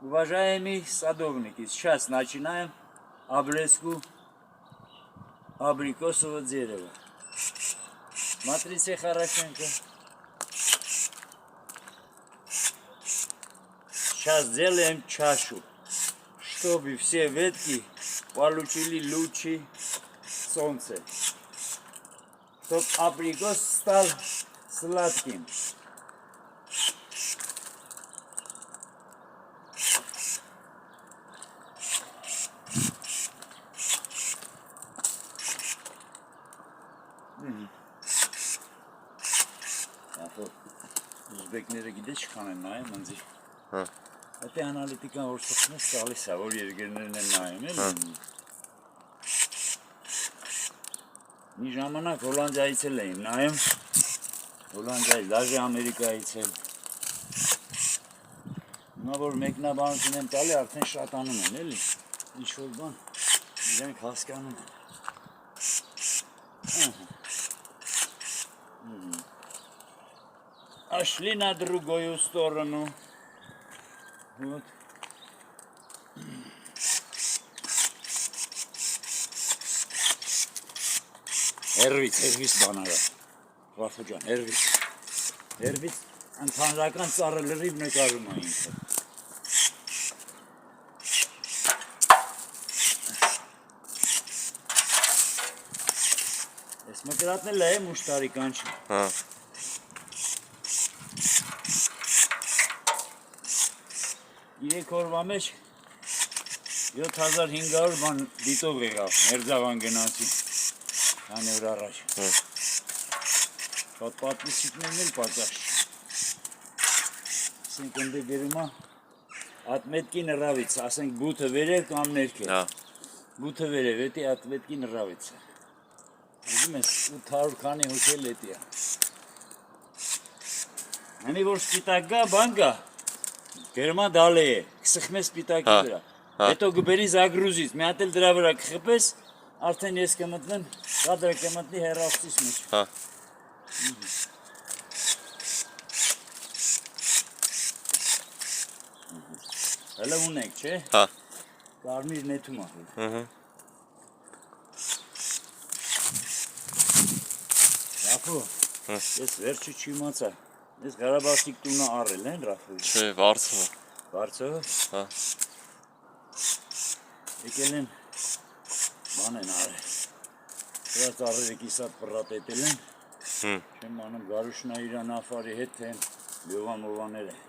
Уважаемые садовники, сейчас начинаем обрезку абрикосового дерева. Смотрите хорошенько. Сейчас делаем чашу, чтобы все ветки получили лучи солнца, чтобы абрикос стал сладким. Ուզբեկները գիտես չքան են նայում ընձի։ Այդ անալիտիկան որ սխնես տալիս է, որ երկրներն են նայում, էլի։ Մի ժամանակ Հոլանդիայից էլ էին նայում, Հոլանդիայից, դաժե Ամերիկայից էլ։ Հիմա որ մեկնաբանություն են տալի, արդեն շատանում են, էլի։ Ինչ-որ բան իրենք հասկանում են։ Пошли на другую сторону. Вот. Հերվից բանալը, Վախոջան, հերվից ընդհանրական ծառը լրիվ նկարում է ինքը։ Ես մկրատնել է մուշտարի կանչը։ Իրեք օրվա մեջ 7500 բան դիտող եղավ, Մերձավան գնացի, քանի օր առաջ։ Շատ պատվիսիկներն էլ պատաշ։ Ասենք ընդ գրում է ատմետքի նռավից, ասենք բութը վերև կամ ներքև։ Բութը վերև, էտի ատմետքի նռավից է։ Ուզում ես 800 քանի հոգել էտի է։ Հանի որ սպիտակ գա, բան գա, Գերման դալե է, կսխմես պիտակի վրա, հետո գբերի զագրուզից, մի հատ էլ դրա վրա կխպես, արդեն ես կմտնեմ, կադրը կմտնի հեռախոսիս մեջ։ Հələ ունենք, չէ։ Կարմիր նեթում է։ Ռաֆու, ես վերջը չիմացա։ Ես Ղարաբաղցիք տունը առել են, Ռաֆու։ Չէ, վարձով։ Վարձով։ Եկել են, բան են արել։ Դրա ծառերը կիսատ պռատետել են։ Չեմ անում Գարուշնա իրա նավարի հետ, թե լյովա մովաներ է։